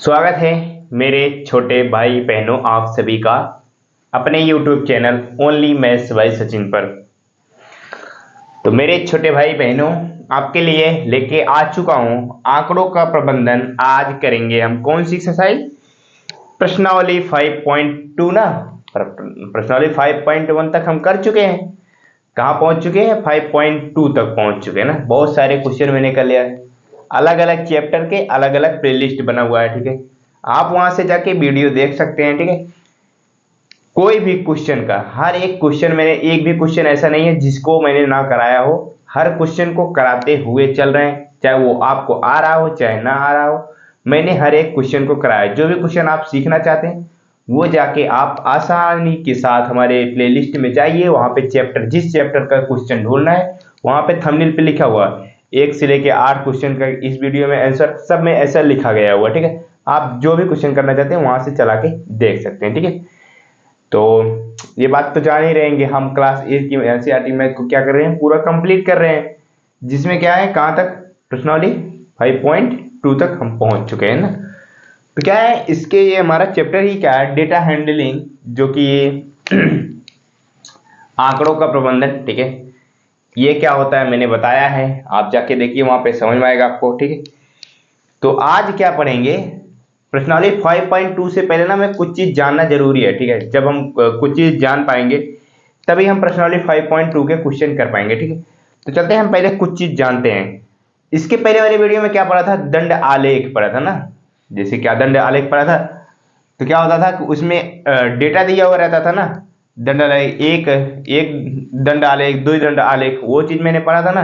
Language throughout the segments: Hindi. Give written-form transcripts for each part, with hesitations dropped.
स्वागत है मेरे छोटे भाई बहनों आप सभी का अपने YouTube channel only maths by Sachin पर। तो मेरे छोटे भाई बहनों आपके लिए लेके आ चुका हूं आंकड़ों का प्रबंधन। आज करेंगे हम कौन सी एक्सरसाइज? प्रश्नावली 5.2 ना। प्रश्नावली 5.1 तक हम कर चुके हैं। कहाँ पहुंच चुके हैं? 5.2 तक पहुंच चुके हैं ना। बहुत सारे क्वेश्चन मैंने कर लिया है, अलग अलग चैप्टर के अलग अलग प्लेलिस्ट बना हुआ है। ठीक है, आप वहां से जाके वीडियो देख सकते हैं। ठीक है, कोई भी क्वेश्चन का हर एक क्वेश्चन मैंने, एक भी क्वेश्चन ऐसा नहीं है जिसको मैंने ना कराया हो। हर क्वेश्चन को कराते हुए चल रहे हैं, चाहे वो आपको आ रहा हो चाहे ना आ रहा हो। मैंने हर एक क्वेश्चन को कराया। जो भी क्वेश्चन आप सीखना चाहते हैं वो जाके आप आसानी के साथ हमारे प्लेलिस्ट में जाइए। वहां पे चैप्टर, जिस चैप्टर का क्वेश्चन ढूंढना है वहां पे थंबनेल पे लिखा हुआ है 1 से लेके 8 क्वेश्चन का इस वीडियो में आंसर सब में ऐसा लिखा गया हुआ। ठीक है, आप जो भी क्वेश्चन करना चाहते हैं वहां से चला के देख सकते हैं। ठीक है, तो ये बात तो जान ही रहेंगे, हम क्लास 8 की एनसीईआरटी मैथ को क्या कर रहे हैं, पूरा कंप्लीट कर रहे हैं। जिसमें क्या है, कहाँ तक? प्रश्नावली 5.2 तक हम पहुंच चुके हैं ना। तो क्या है इसके, ये हमारा चैप्टर ही क्या है, डेटा हैंडलिंग, जो कि ये आंकड़ों का प्रबंधन। ठीक है, ये क्या होता है मैंने बताया है, आप जाके देखिए वहां पे समझ में आएगा आपको। ठीक है, तो आज क्या पढ़ेंगे, प्रश्नावली 5.2 से पहले ना मैं कुछ चीज जानना जरूरी है। ठीक है, जब हम कुछ चीज जान पाएंगे तभी हम प्रश्नावली 5.2 के क्वेश्चन कर पाएंगे। ठीक है, तो चलते हैं हम पहले कुछ चीज जानते हैं। इसके पहले वाले वीडियो में क्या पढ़ा था? दंड आलेख पढ़ा था ना। जैसे क्या दंड आलेख पढ़ा था, तो क्या होता था कि उसमें डेटा दिया हुआ रहता था ना। दंड आलेख, एक एक दंड आलेख, दो दंड आलेख, वो चीज मैंने पढ़ा था ना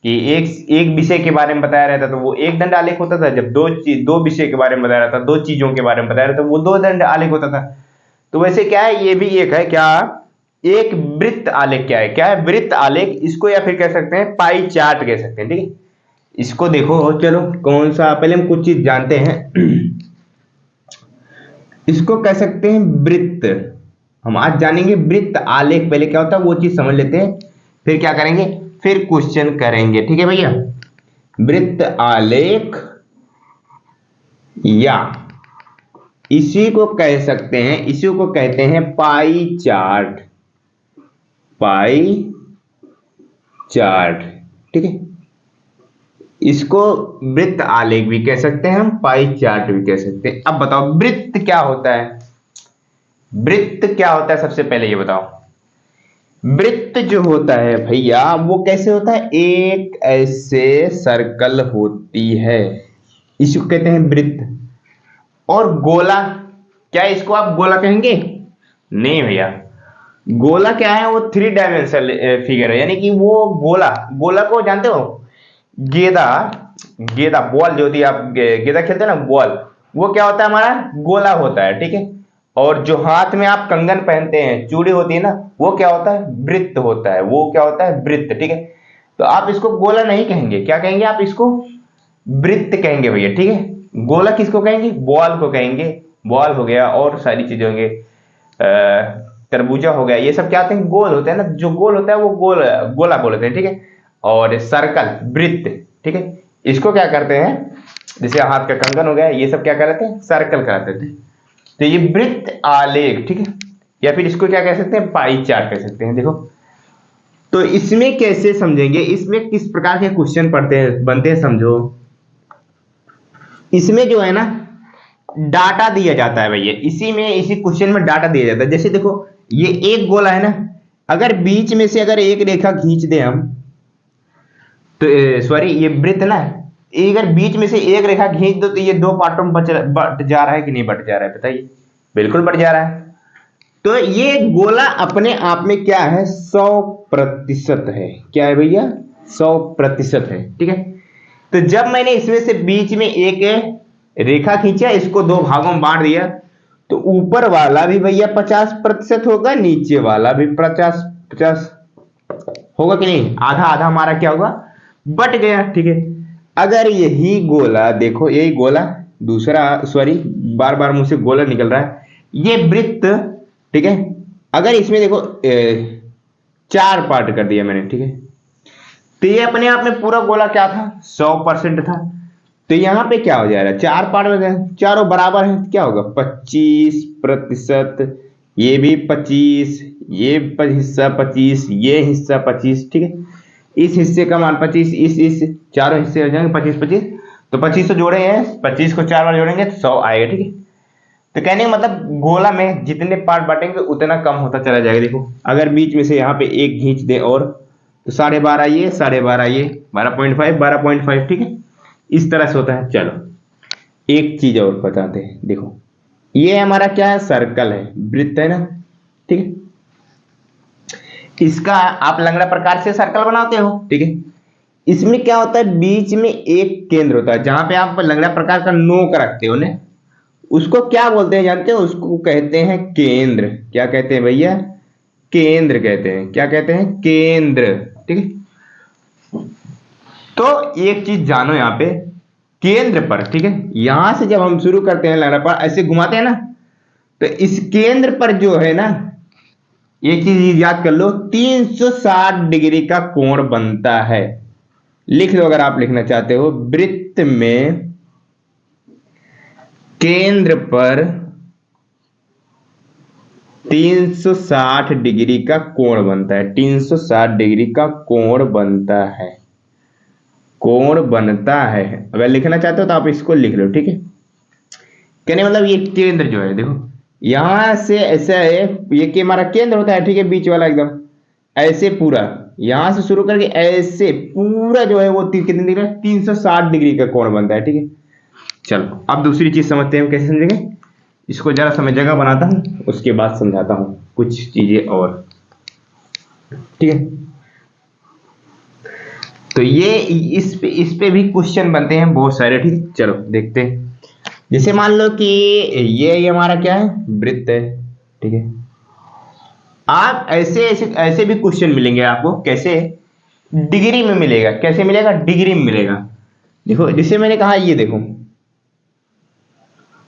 कि एक एक विषय के बारे में बताया रहता था वो एक दंड आलेख होता था। जब दो विषय के बारे में बताया रहता था, दो चीजों के बारे में बताया रहता था, वो दो दंड आलेख होता था। तो वैसे क्या है, ये भी एक है क्या, एक वृत्त आलेख। क्या है वृत्त आलेख, इसको या फिर कह सकते हैं पाई चार्ट कह सकते हैं। ठीक है, इसको देखो, चलो कौन सा, पहले हम कुछ चीज जानते हैं। इसको कह सकते हैं वृत्त। हम आज जानेंगे वृत्त आलेख, पहले क्या होता है वो चीज समझ लेते हैं, फिर क्या करेंगे, फिर क्वेश्चन करेंगे। ठीक है भैया, वृत्त आलेख या इसी को कह सकते हैं, इसी को कहते हैं पाई चार्ट। पाई चार्ट, ठीक है, इसको वृत्त आलेख भी कह सकते हैं हम, पाई चार्ट भी कह सकते हैं। अब बताओ वृत्त क्या होता है? वृत्त क्या होता है सबसे पहले ये बताओ। वृत्त जो होता है भैया वो कैसे होता है, एक ऐसे सर्कल होती है, इसको कहते हैं वृत्त। और गोला, क्या इसको आप गोला कहेंगे? नहीं भैया, गोला क्या है, वो 3 डायमेंशनल फिगर है। यानी कि वो गोला, गोला को जानते हो, गेंदा, गेंदा बॉल जो होती है, आप गेंदा खेलते हैं ना बॉल, वो क्या होता है हमारा, गोला होता है। ठीक है, और जो हाथ में आप कंगन पहनते हैं, चूड़ी होती है ना, वो क्या होता है, वृत्त होता है। वो क्या होता है, वृत्त। ठीक है, तो आप इसको गोला नहीं कहेंगे, क्या कहेंगे आप इसको, वृत्त कहेंगे भैया। ठीक है, गोला किसको कहेंगे, बॉल को कहेंगे। बॉल हो गया और सारी चीजें होंगे, तरबूजा हो गया, ये सब क्या होते हैं, गोल होते हैं ना। जो गोल होता है वो गोल, गोला बोलते हैं। ठीक है, और सर्कल वृत्त। ठीक है, इसको क्या करते हैं, जैसे हाथ का कंगन हो गया, ये सब क्या करते हैं, सर्कल कराते थे। तो ये वृत्त आलेख। ठीक है, या फिर इसको क्या कह सकते हैं, पाई चार्ट कह सकते हैं। देखो, तो इसमें कैसे समझेंगे, इसमें किस प्रकार के क्वेश्चन पढ़ते हैं, बनते हैं, समझो। इसमें जो है ना डाटा दिया जाता है भैया, इसी में, इसी क्वेश्चन में डाटा दिया जाता है। जैसे देखो, ये एक गोला है ना, अगर बीच में से अगर एक रेखा खींच दे हम, तो सॉरी ये वृत्त ना, अगर बीच में से एक रेखा खींच दो तो ये दो पार्टों में बट जा रहा है कि नहीं बट जा रहा है, बताइए। बिल्कुल बट जा रहा है। तो ये गोला अपने आप में क्या है, 100% है। क्या है भैया, 100% है। ठीक है, तो जब मैंने इसमें से बीच में एक रेखा खींचा, इसको दो भागों में बांट दिया, तो ऊपर वाला भी भैया 50% होगा, नीचे वाला भी 50-50 होगा कि नहीं, आधा आधा हमारा क्या होगा, बट गया। ठीक है, अगर यही गोला देखो, यही गोला, दूसरा, सॉरी बार बार मुझसे गोला निकल रहा है, ये वृत्त। ठीक है, अगर इसमें देखो 4 पार्ट कर दिया मैंने। ठीक है, तो ये अपने आप में पूरा गोला क्या था, 100% था। तो यहाँ पे क्या हो जाएगा, 4 पार्ट में गए, चारों बराबर है, क्या होगा 25%, ये भी 25, ये हिस्सा 25, ये हिस्सा 25, ठीक है। इस हिस्से का मान 25, इस चारों हिस्से हो जाएंगे 25 25, तो 25 तो जोड़े हैं, 25 को 4 बार जोड़ेंगे तो 100 आएगा, ठीक है। तो कहने का मतलब गोला में जितने पार्ट बांटेंगे उतना कम होता चला जाएगा। देखो अगर बीच में से यहाँ पे एक खींच दे और, तो 12.5 ये 12.5 ये 12.5 12.5, ठीक है। इस तरह से होता है। चलो एक चीज और बताते हैं, देखो ये हमारा क्या है, सर्कल है, वृत्त है ना, ठीक है। इसका आप लंगड़ा प्रकार से सर्कल बनाते हो, ठीक है। इसमें क्या होता है, बीच में एक केंद्र होता है, जहां पे आप लंगड़ा प्रकार का नोक रखते हो ने, उसको क्या बोलते हैं जानते हो, उसको कहते हैं केंद्र। क्या कहते हैं भैया, केंद्र कहते हैं। क्या कहते हैं, केंद्र, ठीक है। तो एक चीज जानो यहाँ पे, केंद्र पर, ठीक है, यहां से जब हम शुरू करते हैं लंगड़ा प्रकार ऐसे घुमाते हैं ना, तो इस केंद्र पर जो है ना, एक चीज याद कर लो, 360 डिग्री का कोण बनता है। लिख लो अगर आप लिखना चाहते हो, वृत्त में केंद्र पर 360 डिग्री का कोण बनता है, 360 डिग्री का कोण बनता है, कोण बनता है। अगर लिखना चाहते हो तो आप इसको लिख लो, ठीक है। कहने मतलब ये केंद्र जो है, देखो यहां से ऐसा है, ये कि हमारा केंद्र होता है, ठीक है, बीच वाला एकदम ऐसे पूरा, यहां से शुरू करके ऐसे पूरा जो है वो कितने डिग्री, 360 डिग्री का कोण बनता है, ठीक है। चलो अब दूसरी चीज समझते हैं, कैसे समझेंगे इसको, जरा समय जगह बनाता हूं, उसके बाद समझाता हूं कुछ चीजें और, ठीक है। तो ये इस पे भी क्वेश्चन बनते हैं बहुत सारे, ठीक है। चलो देखते हैं। जैसे मान लो कि ये हमारा क्या है, वृत्त है, ठीक है। आप ऐसे ऐसे ऐसे भी क्वेश्चन मिलेंगे आपको, कैसे, डिग्री में मिलेगा। कैसे मिलेगा, डिग्री में मिलेगा। देखो जिसे मैंने कहा, ये देखो,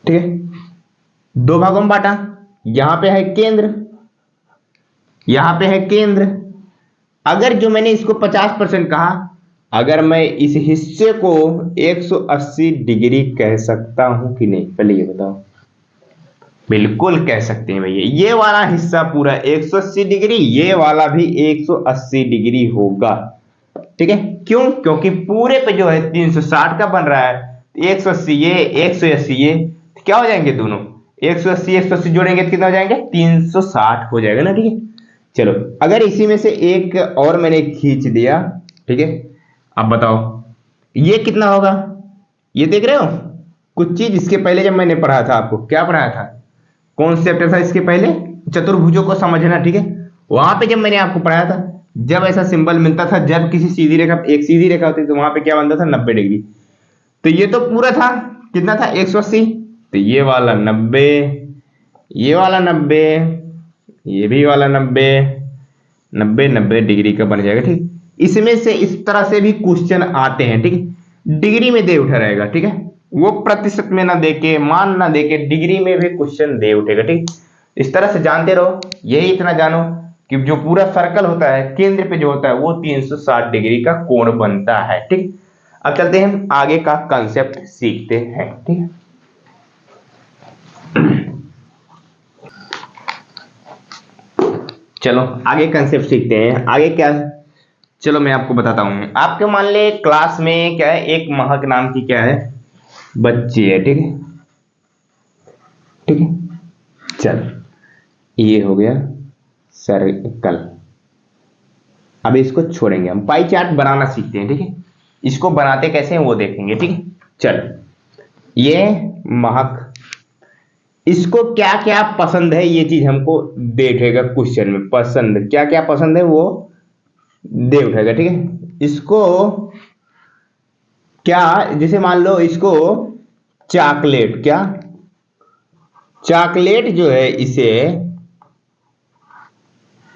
ठीक है, दो भागों में बांटा, यहां पे है केंद्र, यहां पे है केंद्र। अगर जो मैंने इसको 50% कहा, अगर मैं इस हिस्से को 180 डिग्री कह सकता हूं कि नहीं, पहले ये बताओ। बिल्कुल कह सकते हैं भैया, ये वाला हिस्सा पूरा 180 डिग्री, ये वाला भी 180 डिग्री होगा, ठीक है। क्यों, क्योंकि पूरे पे जो है 360 का बन रहा है, 180 ये 180 ये, क्या हो जाएंगे दोनों, 180 180 जोड़ेंगे तो कितना हो जाएंगे, 360 हो जाएगा ना, ठीक है। चलो अगर इसी में से एक और मैंने खींच दिया, ठीक है, अब बताओ ये कितना होगा। ये देख रहे हो कुछ चीज, इसके पहले जब मैंने पढ़ा था, आपको क्या पढ़ाया था, कॉन्सेप्ट था इसके पहले, चतुर्भुजों को समझना, ठीक है। वहां पे जब मैंने आपको पढ़ाया था, जब ऐसा सिंबल मिलता था, जब किसी सीधी रेखा, एक सीधी रेखा होती तो वहां पे क्या बनता था, 90 डिग्री। तो ये तो पूरा था, कितना था, 180, तो ये वाला 90, ये वाला 90, ये भी वाला 90, 90 90 डिग्री का बन जाएगा, ठीक। इसमें से इस तरह से भी क्वेश्चन आते हैं, ठीक है, डिग्री में दे उठा रहेगा, ठीक है। वो प्रतिशत में ना देके, मान ना देके, डिग्री में भी क्वेश्चन दे उठेगा, ठीक। इस तरह से जानते रहो, यही इतना जानो कि जो पूरा सर्कल होता है, केंद्र पे जो होता है वो 360 डिग्री का कोण बनता है, ठीक। अब चलते हैं आगे का कंसेप्ट सीखते हैं, ठीक है। चलो आगे कंसेप्ट सीखते हैं। आगे क्या है, चलो मैं आपको बताता हूं। आपके मान ले क्लास में क्या है, एक महक नाम की क्या है, बच्ची है, ठीक है, ठीक है। चलो ये हो गया सर्कल। अब इसको छोड़ेंगे, हम पाई चार्ट बनाना सीखते हैं, ठीक है। इसको बनाते कैसे हैं वो देखेंगे, ठीक है। चलो ये महक, इसको क्या क्या पसंद है ये चीज हमको देखेगा क्वेश्चन में, पसंद क्या क्या पसंद है वो दे उठेगा, ठीक है। इसको क्या, जैसे मान लो इसको चॉकलेट, क्या चॉकलेट जो है इसे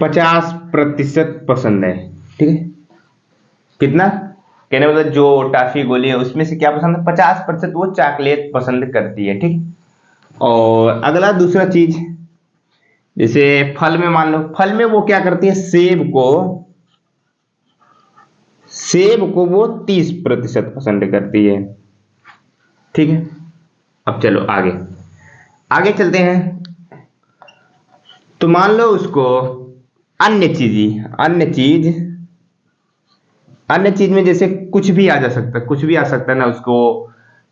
50% पसंद है, ठीक है। कितना, कहने मतलब जो टॉफी गोली है उसमें से क्या पसंद है, 50% वो चॉकलेट पसंद करती है, ठीक। और अगला दूसरा चीज, जैसे फल में मान लो, फल में वो क्या करती है, सेब को वो 30% पसंद करती है, ठीक है। अब चलो आगे आगे चलते हैं। तो मान लो उसको अन्य चीज में जैसे कुछ भी आ जा सकता है, कुछ भी आ सकता है ना। उसको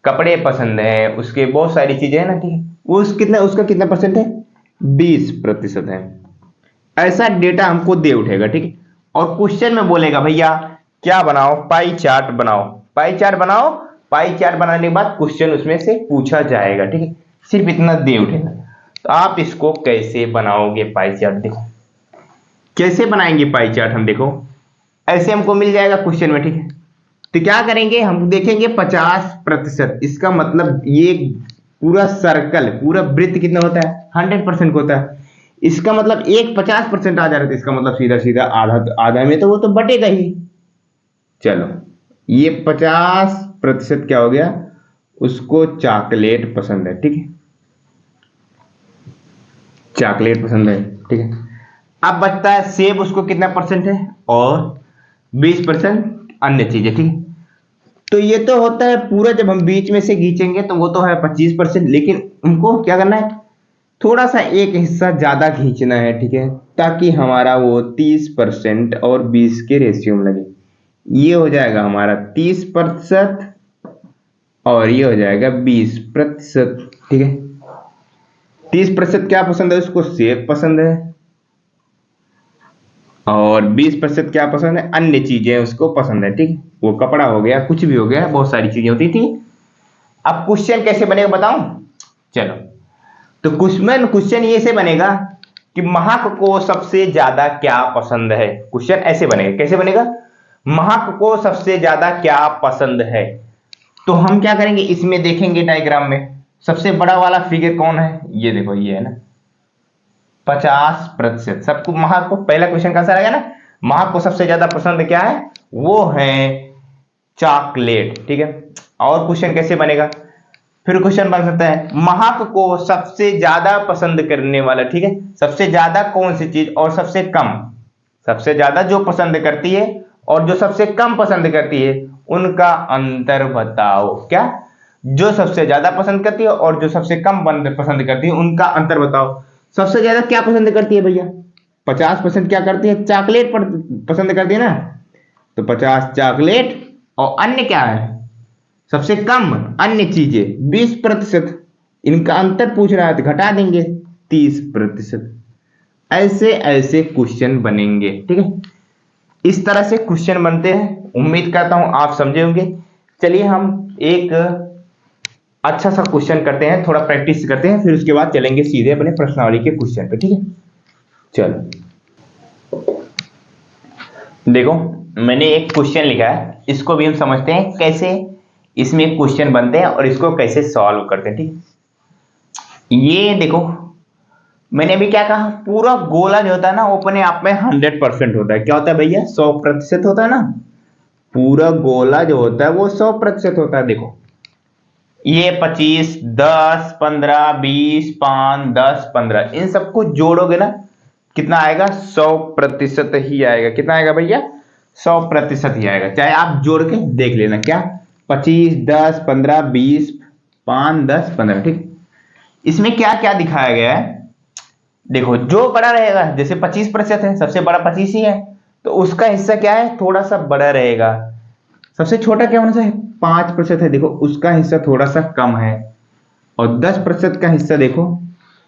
कपड़े पसंद है, उसके बहुत सारी चीजें हैं ना, ठीक है। वो उसका कितना परसेंट है? 20% है। ऐसा डेटा हमको दे उठेगा, ठीक है। और क्वेश्चन में बोलेगा भैया क्या बनाओ? पाई चार्ट बनाओ। पाई चार्ट बनाओ। पाई चार्ट बनाने के बाद क्वेश्चन उसमें से पूछा जाएगा, ठीक है। सिर्फ इतना दे उठेगा। तो आप इसको कैसे बनाओगे पाई चार्ट? देखो कैसे बनाएंगे पाई चार्ट हम। देखो ऐसे हमको मिल जाएगा क्वेश्चन में, ठीक है। तो क्या करेंगे हम? देखेंगे 50%। इसका मतलब ये पूरा सर्कल, पूरा वृत्त कितना होता है? 100% होता है। इसका मतलब एक 50% आ जा रहा है, इसका मतलब सीधा सीधा आधा, तो आधा में तो वो तो बटेगा ही। चलो ये 50% क्या हो गया? उसको चॉकलेट पसंद है, ठीक है। चॉकलेट पसंद है, ठीक है। अब बचता है सेब, उसको कितना परसेंट है? और 20% अन्य चीजें, ठीक है। तो ये तो होता है पूरा, जब हम बीच में से खींचेंगे तो वो तो है 25%, लेकिन उनको क्या करना है? थोड़ा सा एक हिस्सा ज्यादा खींचना है, ठीक है, ताकि हमारा वो 30% और 20 के रेशियो में लगे। ये हो जाएगा हमारा 30% और ये हो जाएगा 20%, ठीक है। 30% क्या पसंद है उसको? सेब पसंद है। और 20% क्या पसंद है? अन्य चीजें उसको पसंद है, ठीक है। वो कपड़ा हो गया, कुछ भी हो गया, बहुत सारी चीजें होती थी। अब क्वेश्चन कैसे बनेगा बताऊं? चलो तो क्वेश्चन ये से बनेगा कि महक को सबसे ज्यादा क्या पसंद है। क्वेश्चन ऐसे बनेगा। कैसे बनेगा? महक को सबसे ज्यादा क्या पसंद है। तो हम क्या करेंगे? इसमें देखेंगे डायग्राम में सबसे बड़ा वाला फिगर कौन है? ये देखो, ये है ना 50%। सबको महक को, पहला क्वेश्चन का आंसर आएगा ना, महक को सबसे ज्यादा पसंद क्या है? वो है चॉकलेट, ठीक है। और क्वेश्चन कैसे बनेगा? फिर क्वेश्चन बन सकता है महक को सबसे ज्यादा पसंद करने वाला, ठीक है। सबसे ज्यादा कौन सी चीज और सबसे कम? सबसे ज्यादा जो पसंद करती है और जो सबसे कम पसंद करती है उनका अंतर बताओ। क्या? जो सबसे ज्यादा पसंद करती है और जो सबसे कम पसंद करती है उनका अंतर बताओ। सबसे ज्यादा क्या पसंद करती है भैया? 50% क्या करती है? चॉकलेट पसंद करती है ना। तो 50 चॉकलेट, और अन्य क्या है? सबसे कम अन्य चीजें 20%। इनका अंतर पूछ रहा है तो घटा देंगे 30%। ऐसे ऐसे क्वेश्चन बनेंगे, ठीक है। इस तरह से क्वेश्चन बनते हैं। उम्मीद करता हूं आप समझे होंगे। चलिए हम एक अच्छा सा क्वेश्चन करते हैं, थोड़ा प्रैक्टिस करते हैं, फिर उसके बाद चलेंगे सीधे अपने प्रश्नावली के क्वेश्चन पे, ठीक है। चलो देखो मैंने एक क्वेश्चन लिखा है, इसको भी हम समझते हैं कैसे इसमें क्वेश्चन बनते हैं और इसको कैसे सॉल्व करते हैं, ठीक है। ये देखो मैंने अभी क्या कहा, पूरा गोला जो होता है ना वो अपने आप में 100% होता है। क्या होता है भैया? 100% होता है ना। पूरा गोला जो होता है वो 100% होता है। देखो ये 25, 10, 15, 20, 5, 10, 15, इन सबको जोड़ोगे ना कितना आएगा? 100% ही आएगा। कितना आएगा भैया? 100% ही आएगा। चाहे आप जोड़ के देख लेना। क्या? 25, 10, 15, 20, 5, 10, 15, ठीक। इसमें क्या क्या दिखाया गया है? देखो जो बड़ा रहेगा, जैसे 25% है, सबसे बड़ा 25 ही है, तो उसका हिस्सा क्या है? थोड़ा सा बड़ा रहेगा। सबसे छोटा क्या होना चाहिए? 5% है, देखो उसका हिस्सा थोड़ा सा कम है। और 10% का हिस्सा देखो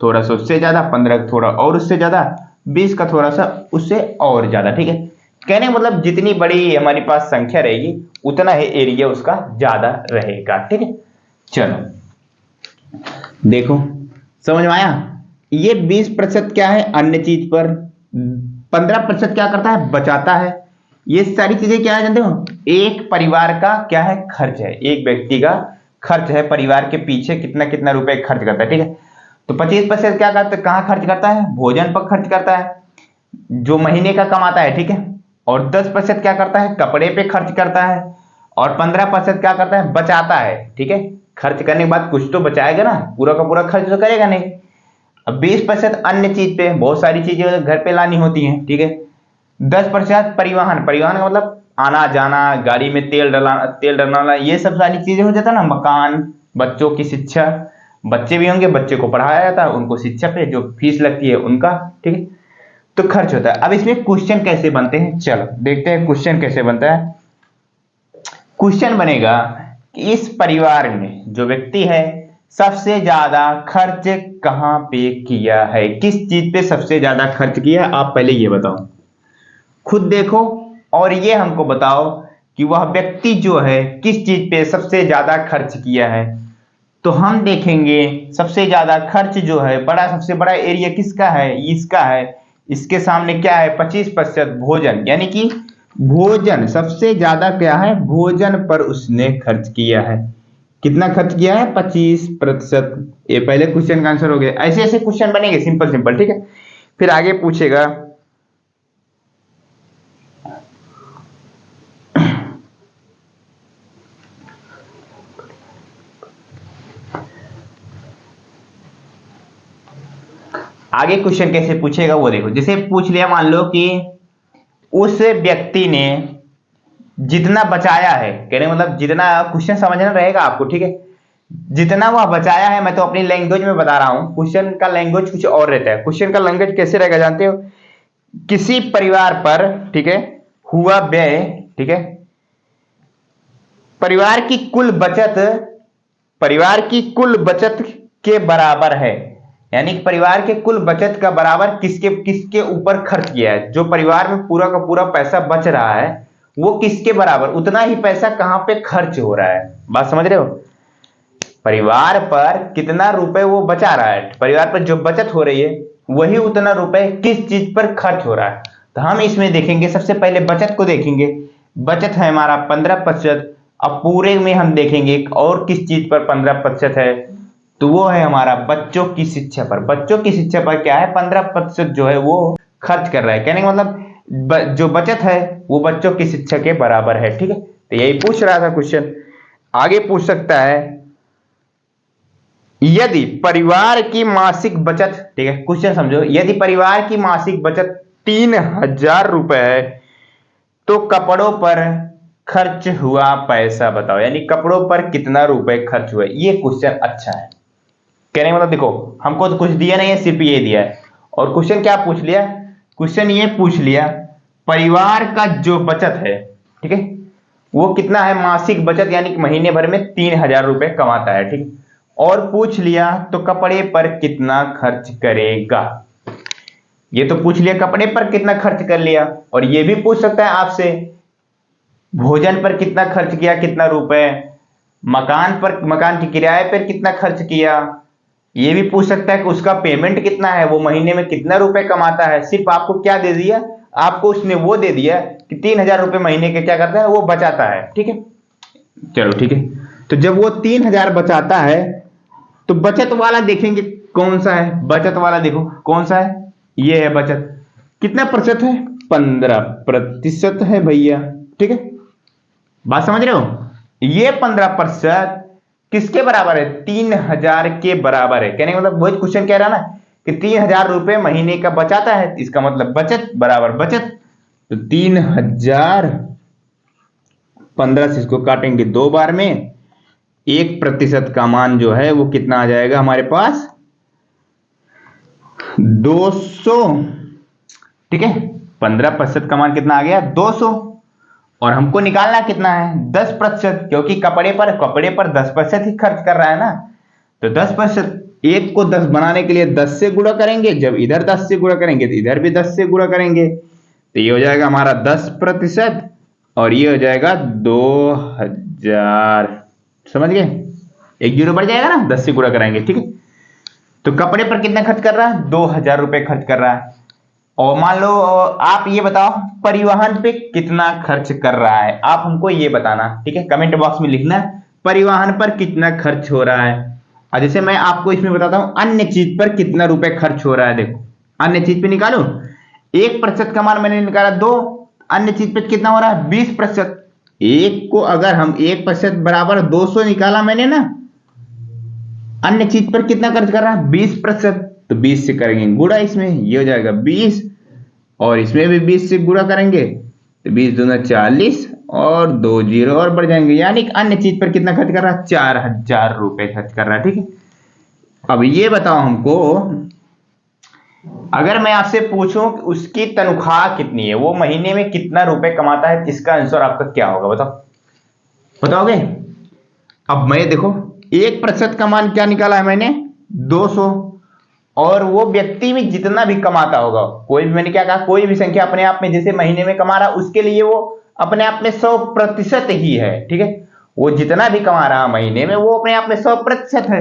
थोड़ा सा उससे ज्यादा, 15 थोड़ा और उससे ज्यादा, 20 का थोड़ा सा उससे और ज्यादा, ठीक है। कहने का मतलब जितनी बड़ी हमारे पास संख्या रहेगी उतना ही एरिया उसका ज्यादा रहेगा, ठीक है। चलो देखो समझ में आया? ये 20% क्या है? अन्य चीज पर। 15% क्या करता है? बचाता है। ये सारी चीजें क्या है जानते हो? एक परिवार का क्या है? खर्च है। एक व्यक्ति का खर्च है, परिवार के पीछे कितना कितना रुपए खर्च करता है, ठीक है। तो 25% क्या करता है? कहाँ खर्च करता है? भोजन पर खर्च करता है, जो महीने का कमाता है, ठीक है। और 10% क्या करता है? कपड़े पे खर्च करता है। और 15% क्या करता है? बचाता है, ठीक है। खर्च करने के बाद कुछ तो बचाएगा ना, पूरा का पूरा खर्च तो करेगा नहीं। अब 20% अन्य चीज पे, बहुत सारी चीजें घर पे लानी होती हैं, ठीक है। 10% परिवहन, परिवहन का मतलब आना जाना, गाड़ी में तेल डलाना, ये सब सारी चीजें हो जाता है ना, मकान बच्चों की शिक्षा, बच्चे भी होंगे, बच्चे को पढ़ाया जाता है, उनको शिक्षा पे जो फीस लगती है उनका, ठीक है, तो खर्च होता है। अब इसमें क्वेश्चन कैसे बनते हैं, चलो देखते हैं क्वेश्चन कैसे बनता है। क्वेश्चन बनेगा कि इस परिवार में जो व्यक्ति है सबसे ज्यादा खर्च कहां पे किया है, किस चीज पे सबसे ज्यादा खर्च किया है, आप पहले ये बताओ, खुद देखो और ये हमको बताओ कि वह व्यक्ति जो है किस चीज पे सबसे ज्यादा खर्च किया है। तो हम देखेंगे सबसे ज्यादा खर्च जो है, सबसे बड़ा एरिया किसका है, इसका है। इसके सामने क्या है, 25% भोजन, यानी कि भोजन सबसे ज्यादा क्या है, भोजन पर उसने खर्च किया है। कितना खर्च किया है, 25%। ये पहले क्वेश्चन का आंसर हो गया। ऐसे ऐसे क्वेश्चन बनेंगे सिंपल सिंपल, ठीक है। फिर आगे पूछेगा आगे क्वेश्चन कैसे पूछेगा वो देखो। जैसे पूछ लिया, मान लो कि उस व्यक्ति ने जितना बचाया है, कहने मतलब जितना, क्वेश्चन समझना रहेगा आपको, ठीक है। जितना वह बचाया है, मैं तो अपनी लैंग्वेज में बता रहा हूं, क्वेश्चन का लैंग्वेज कुछ और रहता है। क्वेश्चन का लैंग्वेज कैसे रहेगा जानते हो, किसी परिवार पर, ठीक है, हुआ व्यय, ठीक है, परिवार की कुल बचत के बराबर है। यानी कि परिवार के कुल बचत का बराबर किसके किसके ऊपर खर्च किया है। जो परिवार में पूरा का पूरा पैसा बच रहा है वो किसके बराबर, उतना ही पैसा कहां पे खर्च हो रहा है। बात समझ रहे हो, परिवार पर कितना रुपए वो बचा रहा है, परिवार पर जो बचत हो रही है वही उतना रुपए किस चीज पर खर्च हो रहा है। तो हम इसमें देखेंगे, सबसे पहले बचत को देखेंगे। बचत है हमारा 15%। अब पूरे में हम देखेंगे और किस चीज पर 15% है, तो वो है हमारा बच्चों की शिक्षा पर। बच्चों की शिक्षा पर क्या है, 15% जो है वो खर्च कर रहा है। कहने का मतलब जो बचत है वो बच्चों की शिक्षा के बराबर है, ठीक है। तो यही पूछ रहा था क्वेश्चन। आगे पूछ सकता है, यदि परिवार की मासिक बचत, ठीक है, क्वेश्चन समझो, यदि परिवार की मासिक बचत 3000 रुपए है तो कपड़ों पर खर्च हुआ पैसा बताओ। यानी कपड़ों पर कितना रुपए खर्च हुए। ये क्वेश्चन अच्छा है। कहने का मतलब देखो, हमको तो कुछ दिया नहीं है, सिर्फ ये दिया है। और क्वेश्चन क्या पूछ लिया, क्वेश्चन ये पूछ लिया परिवार का जो बचत है, ठीक है, वो कितना है, मासिक बचत, यानी कि महीने भर में 3000 रुपए कमाता है, ठीक। और पूछ लिया तो कपड़े पर कितना खर्च करेगा। ये तो पूछ लिया कपड़े पर कितना खर्च कर लिया, और ये भी पूछ सकता है आपसे भोजन पर कितना खर्च किया, कितना रुपए, मकान की किराए पर कितना खर्च किया। ये भी पूछ सकता है कि उसका पेमेंट कितना है, वो महीने में कितना रुपए कमाता है। सिर्फ आपको क्या दे दिया, आपको उसने वो दे दिया कि 3000 रुपए महीने के क्या करता है, वो बचाता है, ठीक है। चलो ठीक है, तो जब वो 3000 बचाता है तो बचत वाला देखेंगे कौन सा है। बचत वाला देखो कौन सा है, ये है बचत। कितना प्रतिशत है, 15% है भैया, ठीक है। बात समझ रहे हो, ये 15% किसके बराबर है, 3000 के बराबर है। कहने का मतलब वही क्वेश्चन कह रहा ना कि 3000 रुपए महीने का बचाता है, इसका मतलब बचत बराबर बचत। तो 3000, 15 से इसको काटेंगे 2 बार में, 1% का मान जो है वो कितना आ जाएगा हमारे पास, 200, ठीक है। 15% का मान कितना आ गया, 200। और हमको निकालना कितना है, 10%, क्योंकि कपड़े पर 10% ही खर्च कर रहा है ना। तो 10%, एक को 10 बनाने के लिए 10 से गुणा करेंगे, जब इधर 10 से गुणा करेंगे तो इधर भी 10 से गुणा करेंगे। तो ये हो जाएगा हमारा 10% और ये हो जाएगा 2000। समझ गए, एक जीरो बढ़ जाएगा ना, 10 से गुणा कराएंगे, ठीक है। तो कपड़े पर कितना खर्च कर रहा है, 2000 रुपए खर्च कर रहा है। और मान लो आप ये बताओ परिवहन पे कितना खर्च कर रहा है, आप हमको ये बताना, ठीक है। कमेंट बॉक्स में लिखना परिवहन पर कितना खर्च हो रहा है। और जैसे मैं आपको इसमें बताता हूं अन्य चीज पर कितना रुपए खर्च हो रहा है। देखो अन्य चीज पे निकालो, 1% का मान मैंने निकाला 2, अन्य चीज पे कितना हो रहा है, 20%। एक को अगर हम 1% बराबर 200 निकाला मैंने ना, अन्य चीज पर कितना खर्च कर रहा है, 20%। तो 20 से करेंगे गुणा, इसमें ये हो जाएगा 20, और इसमें भी 20 से गुणा करेंगे तो 20 दूना 40 और 2 जीरो और बढ़ जाएंगे, यानी कि अन्य चीज पर कितना खर्च कर रहा है, 4,000 रुपए खर्च कर रहा है। ठीक है, अब ये बताओ हमको, अगर मैं आपसे पूछूं कि उसकी तनख्वाह कितनी है, वो महीने में कितना रुपए कमाता है, इसका आंसर आपका क्या होगा, बताओ, बताओगे? अब मैं देखो 1% का मान क्या निकाला है मैंने, 200। और वो व्यक्ति भी जितना भी कमाता होगा, कोई भी, मैंने क्या कहा, कोई भी संख्या अपने आप में जैसे महीने में कमा रहा, उसके लिए वो अपने आप में 100% ही है। ठीक है, वो जितना भी कमा रहा महीने में वो अपने आप में 100% है।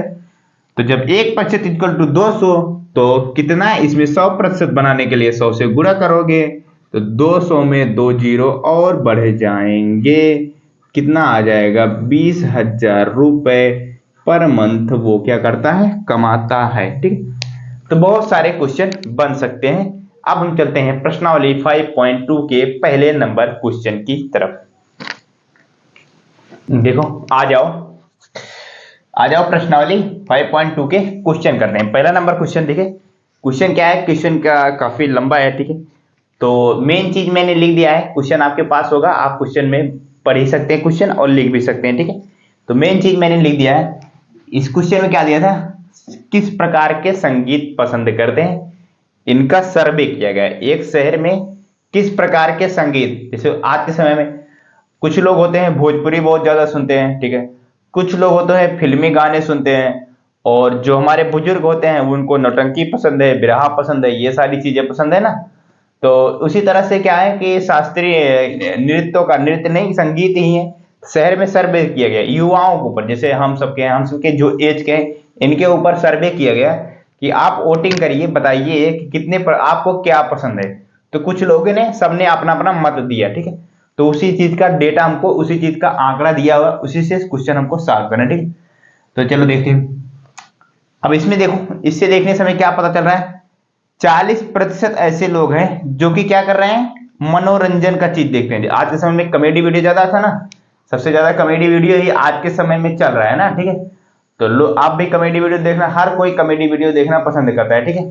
तो जब 1% इक्वल टू 200, तो कितना, इसमें 100% बनाने के लिए 100 से गुणा करोगे, तो 200 में 2 जीरो और बढ़ जाएंगे, कितना आ जाएगा, 20,000 रुपए पर मंथ वो क्या करता है, कमाता है। ठीक है, तो बहुत सारे क्वेश्चन बन सकते हैं। अब हम चलते हैं प्रश्नावली 5.2 के पहले नंबर क्वेश्चन की तरफ। देखो, आ जाओ प्रश्नावली 5.2 के क्वेश्चन करते हैं। पहला नंबर क्वेश्चन देखे, क्वेश्चन क्या है, क्वेश्चन का काफी लंबा है। ठीक है, तो मेन चीज मैंने लिख दिया है, क्वेश्चन आपके पास होगा, आप क्वेश्चन में पढ़ ही सकते हैं क्वेश्चन और लिख भी सकते हैं। ठीक है, तो मेन चीज मैंने लिख दिया है। इस क्वेश्चन में क्या दिया था, किस प्रकार के संगीत पसंद करते हैं, इनका सर्वे किया गया है। एक शहर में किस प्रकार के संगीत, जैसे आज के समय में कुछ लोग होते हैं भोजपुरी बहुत ज्यादा सुनते हैं। ठीक है, कुछ लोग होते हैं फिल्मी गाने सुनते हैं, और जो हमारे बुजुर्ग होते हैं उनको नौटंकी पसंद है, बिरहा पसंद है, ये सारी चीजें पसंद है ना। तो उसी तरह से क्या है कि शास्त्रीय नृत्यों का, नृत्य नहीं संगीत ही है, शहर में सर्वे किया गया युवाओं के ऊपर, जैसे हम सबके जो एज के हैं इनके ऊपर सर्वे किया गया कि आप वोटिंग करिए, बताइए कि कितने पर आपको क्या पसंद है। तो कुछ लोगों ने, सबने अपना अपना मत दिया। ठीक है, तो उसी चीज का डेटा हमको, उसी चीज का आंकड़ा दिया हुआ, उसी से क्वेश्चन हमको सॉल्व करना है। ठीक है, तो चलो देखते हैं। अब इसमें देखो, इससे देखने से हमें क्या पता चल रहा है, 40% ऐसे लोग हैं जो कि क्या कर रहे हैं, मनोरंजन का चीज देखते हैं। आज के समय में कॉमेडी वीडियो ज्यादा था ना, सबसे ज्यादा कॉमेडी वीडियो ही आज के समय में चल रहा है ना। ठीक है, तो लो आप भी कॉमेडी वीडियो देखना, हर कोई कॉमेडी वीडियो देखना पसंद करता है। ठीक है,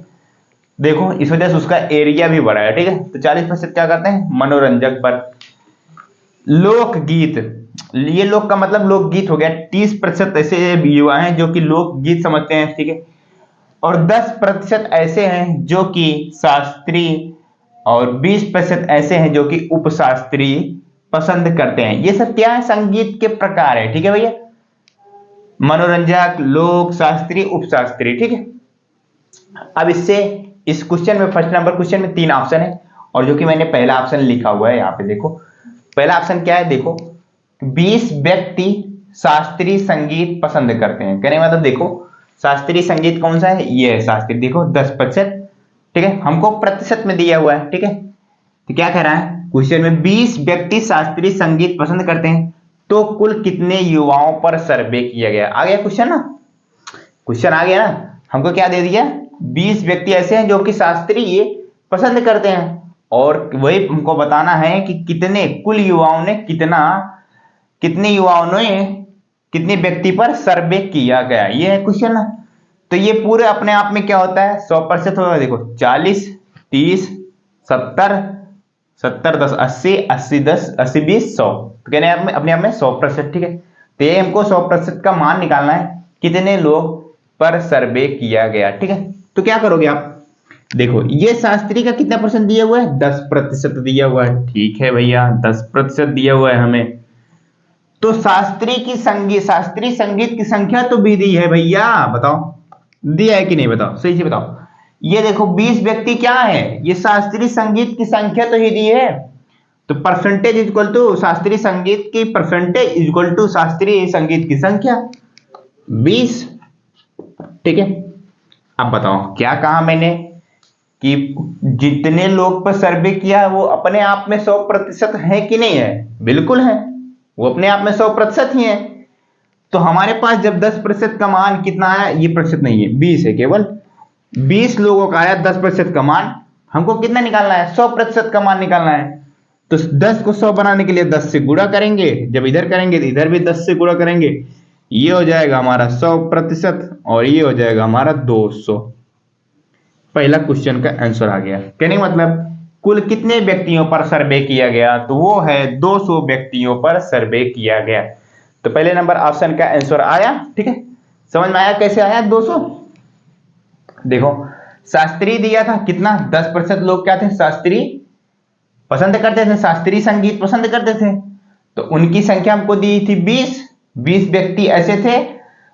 देखो इस वजह से उसका एरिया भी बड़ा है। ठीक है, तो 40% क्या करते हैं, मनोरंजक पर। लोकगीत, ये लोक का मतलब लोकगीत हो गया, 30% ऐसे युवा हैं जो कि लोकगीत समझते हैं। ठीक है, और 10% ऐसे हैं जो कि शास्त्रीय, और 20% ऐसे हैं जो कि उपशास्त्रीय पसंद करते हैं। ये सब क्या है, संगीत के प्रकार है। ठीक है भैया, मनोरंजक, लोक, शास्त्रीय, उपशास्त्रीय। ठीक है, अब इससे, इस क्वेश्चन में, फर्स्ट नंबर क्वेश्चन में 3 ऑप्शन है, और जो कि मैंने पहला ऑप्शन लिखा हुआ है यहाँ पे देखो। पहला ऑप्शन क्या है, देखो 20 व्यक्ति शास्त्रीय संगीत पसंद करते हैं, कहने मतलब देखो शास्त्रीय संगीत कौन सा है, ये है शास्त्रीय, देखो 10%। ठीक है, हमको प्रतिशत में दिया हुआ है। ठीक है, तो क्या कह रहा है क्वेश्चन में, 20 व्यक्ति शास्त्रीय संगीत पसंद करते हैं, तो कुल कितने युवाओं पर सर्वे किया गया। आ गया क्वेश्चन ना, क्वेश्चन आ गया ना, हमको क्या दे दिया, 20 व्यक्ति ऐसे हैं जो कि शास्त्रीय पसंद करते हैं, और वही हमको बताना है कि कितने, कुल युवाओं ने कितना, कितने युवाओं ने कितने व्यक्ति पर सर्वे किया गया, ये है क्वेश्चन ना। तो ये पूरे अपने आप में क्या होता है, 100% होगा। देखो 40, 30, 70, 70, 10, 80, 80, 10, 80, 20, 100, तो कहने अपने आप में 100%। ठीक है, तो ये हमको 100% का मान निकालना है, कितने लोग पर सर्वे किया गया। ठीक है, तो क्या करोगे आप, देखो ये शास्त्री का कितना परसेंट दिया हुआ है, 10% दिया हुआ है। ठीक है भैया, 10% दिया हुआ है हमें, तो शास्त्रीय संगीत की संख्या तो भी दी है भैया, बताओ दिया है कि नहीं, बताओ सही से बताओ। ये देखो 20 व्यक्ति क्या है, ये शास्त्रीय संगीत की संख्या तो ही दी है, तो परसेंटेज इक्वल टू शास्त्रीय संगीत की परसेंटेज इक्वल टू शास्त्रीय संगीत की संख्या 20। ठीक है, अब बताओ क्या कहा मैंने कि जितने लोग पर सर्वे किया है वो अपने आप में 100% है कि नहीं है, बिल्कुल है, वो अपने आप में 100% ही है। तो हमारे पास जब 10% का मान कितना आया, ये प्रतिशत नहीं है, 20 है, केवल 20 लोगों का आया 10% का मान, हमको कितना निकालना है, 100% का मान निकालना है। तो 10 को 100 बनाने के लिए 10 से गुणा करेंगे, जब इधर करेंगे तो इधर भी 10 से गुणा करेंगे, ये हो जाएगा हमारा 100%, और ये हो जाएगा हमारा 200। पहला क्वेश्चन का आंसर आ गया, कहने का मतलब कुल कितने व्यक्तियों पर सर्वे किया गया, तो वो है 200 व्यक्तियों पर सर्वे किया गया। तो पहले नंबर ऑप्शन का आंसर आया। ठीक है, समझ में आया कैसे आया 200। देखो शास्त्रीय दिया था कितना, 10% लोग क्या थे, शास्त्रीय पसंद करते थे, शास्त्रीय संगीत पसंद करते थे। तो उनकी संख्या हमको दी थी 20 व्यक्ति ऐसे थे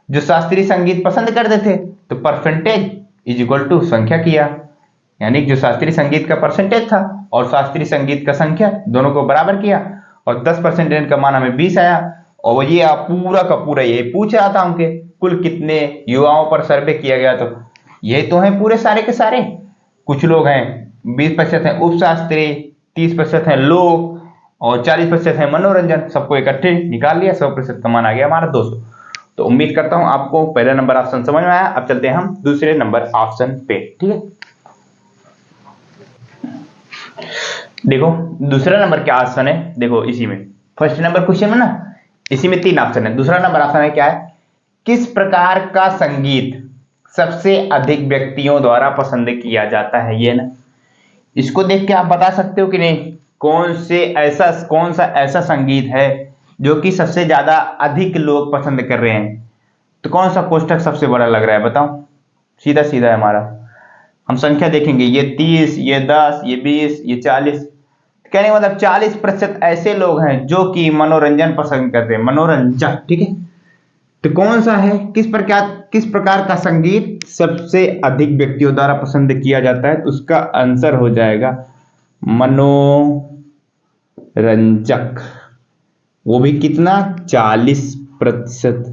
जो शास्त्रीय संगीत पसंद करते थे। तो परसेंटेज इज इक्वल टू संख्या किया, यानी जो शास्त्रीय संगीत का परसेंटेज था और शास्त्रीय संगीत का संख्या दोनों को बराबर किया और 10% का मान हमें 20 आया। और ये आप पूरा का पूरा ये पूछ रहा था हमके कुल कितने युवाओं पर सर्वे किया गया, तो ये तो है पूरे सारे के सारे। कुछ लोग हैं 20% है उपशास्त्रीय, 30% है लोक और 40% है मनोरंजन, सबको इकट्ठे निकाल लिया, 100% का मान आ गया हमारा 200। तो उम्मीद करता हूं आपको पहला नंबर ऑप्शन समझ में आया। अब चलते हैं हम दूसरे नंबर ऑप्शन पे। ठीक है, देखो दूसरा नंबर क्या ऑप्शन है, देखो इसी में फर्स्ट नंबर क्वेश्चन में ना इसी में 3 ऑप्शन है। दूसरा नंबर ऑप्शन है क्या है, किस प्रकार का संगीत सबसे अधिक व्यक्तियों द्वारा पसंद किया जाता है। ये ना इसको देख के आप बता सकते हो कि नहीं कौन सा ऐसा संगीत है जो कि सबसे ज्यादा अधिक लोग पसंद कर रहे हैं। तो कौन सा कोष्ठक सबसे बड़ा लग रहा है बताओ, सीधा सीधा है हमारा। हम संख्या देखेंगे, ये 30, ये 10, ये 20, ये 40। कहने का मतलब 40% ऐसे लोग हैं जो कि मनोरंजन पसंद करते हैं, मनोरंजक। ठीक है, तो कौन सा है, किस प्रकार का संगीत सबसे अधिक व्यक्तियों द्वारा पसंद किया जाता है, तो उसका आंसर हो जाएगा मनोरंजक। वो भी कितना, 40%।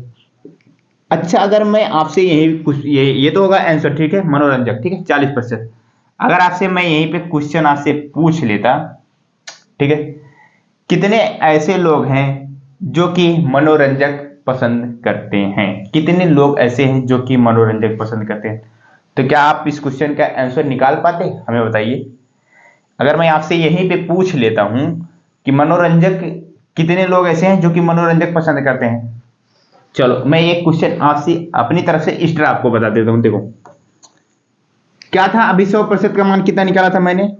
अच्छा अगर मैं आपसे यही कुछ ये तो होगा आंसर। ठीक है, मनोरंजक। ठीक है, 40%। अगर आपसे मैं यहीं पे क्वेश्चन आपसे पूछ लेता, ठीक है, कितने ऐसे लोग हैं जो कि मनोरंजक पसंद करते हैं, कितने लोग ऐसे हैं जो कि मनोरंजक पसंद करते हैं, तो क्या आप इस क्वेश्चन का आंसर निकाल पाते, हमें बताइए। अगर मैं आपसे यहीं पे पूछ लेता हूं कि मनोरंजक कितने लोग ऐसे हैं जो कि मनोरंजक पसंद करते हैं। चलो मैं एक क्वेश्चन आपसे अपनी तरफ से इस तरह आपको बता देता हूं। देखो क्या था, अभी 100% का मान कितना निकाला था मैंने,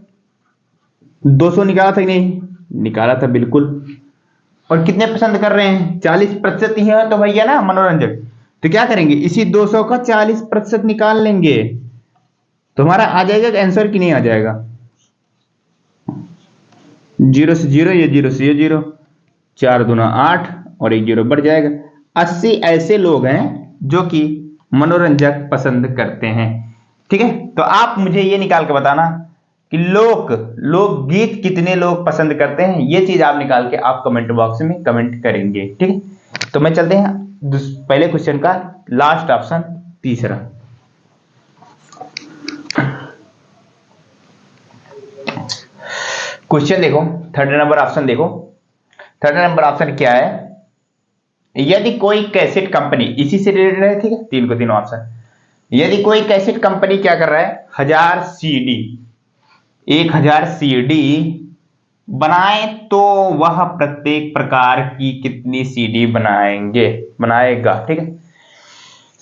200 निकाला था कि नहीं, निकाला था बिल्कुल। और कितने पसंद कर रहे हैं, 40% ही है तो भैया ना मनोरंजक। तो क्या करेंगे, इसी 200 का 40% निकाल लेंगे तो हमारा आ जाएगा आंसर कि नहीं आ जाएगा। 0 से 0, ये 0 से ये 0, 4 दूना 8 और 1 0 बढ़ जाएगा। 80 ऐसे लोग हैं जो कि मनोरंजक पसंद करते हैं। ठीक है, तो आप मुझे ये निकाल के बताना कि लोकगीत कितने लोग पसंद करते हैं, ये चीज आप निकाल के आप कमेंट बॉक्स में कमेंट करेंगे। ठीक है, तो मैं चलते हैं पहले क्वेश्चन का लास्ट ऑप्शन तीसरा। क्वेश्चन देखो, थर्ड नंबर ऑप्शन देखो। थर्ड नंबर ऑप्शन क्या है, यदि कोई कैसेट कंपनी, इसी से रिलेटेड है। ठीक है, तीन को तीनों ऑप्शन। यदि कोई कैसेट कंपनी क्या कर रहा है, 1000 सीडी बनाए तो वह प्रत्येक प्रकार की कितनी सीडी बनाएगा। ठीक है,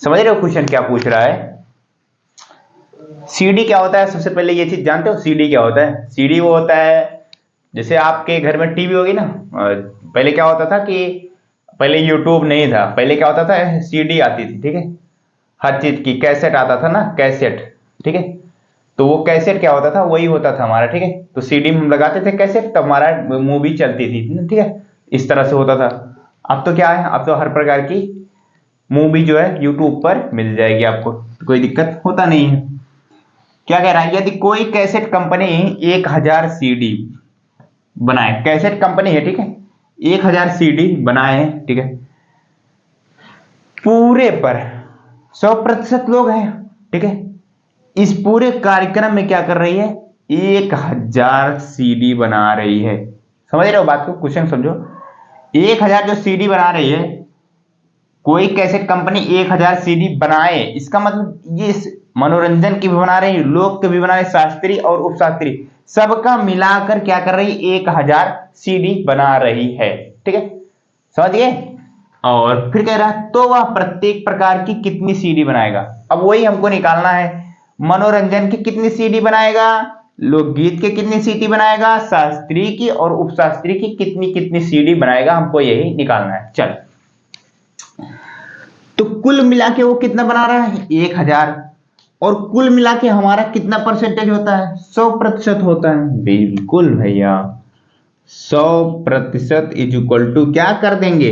समझ रहे हो क्वेश्चन क्या पूछ रहा है। सीडी क्या होता है, सबसे पहले ये चीज जानते हो, सीडी क्या होता है। सीडी वो होता है जैसे आपके घर में टीवी होगी ना, पहले क्या होता था कि पहले यूट्यूब नहीं था, पहले क्या होता था, सीडी आती थी। ठीक है, हर चीज की कैसेट आता था ना, कैसेट। ठीक है, तो वो कैसेट क्या होता था, वही होता था हमारा। ठीक है, तो सीडी में हम लगाते थे कैसेट, तब हमारा मूवी चलती थी। ठीक है, इस तरह से होता था। अब तो क्या है, अब तो हर प्रकार की मूवी जो है यूट्यूब पर मिल जाएगी आपको, तो कोई दिक्कत होता नहीं है। क्या कह रहा है, यदि कोई कैसेट कंपनी 1000 सीडी बनाए, कैसेट कंपनी है, ठीक है, 1000 सीडी बनाए, ठीक है, पूरे पर 100% लोग हैं। ठीक है, इस पूरे कार्यक्रम में क्या कर रही है, 1000 सीडी बना रही है। समझ रहे हो बात को, क्वेश्चन समझो। 1000 जो सीडी बना रही है, कोई कैसेट कंपनी 1000 सीडी बनाए, इसका मतलब ये मनोरंजन की भी बना रही है, लोक के भी बना रही, शास्त्रीय और उपशास्त्रीय सबका मिलाकर क्या कर रही है, 1000 सीडी बना रही है। ठीक है, समझ गए। और फिर कह रहा है तो वह प्रत्येक प्रकार की कितनी सीडी बनाएगा। अब वही हमको निकालना है, मनोरंजन की कितनी सीडी बनाएगा, लोकगीत के कितनी सीडी बनाएगा, शास्त्रीय की और उपशास्त्रीय की कितनी कितनी सीडी बनाएगा, हमको यही निकालना है। चल, तो कुल मिला के वो कितना बना रहा है 1000, और कुल मिला के हमारा कितना परसेंटेज होता है 100% होता है। बिल्कुल भैया, 100% इज इक्वल टू क्या कर देंगे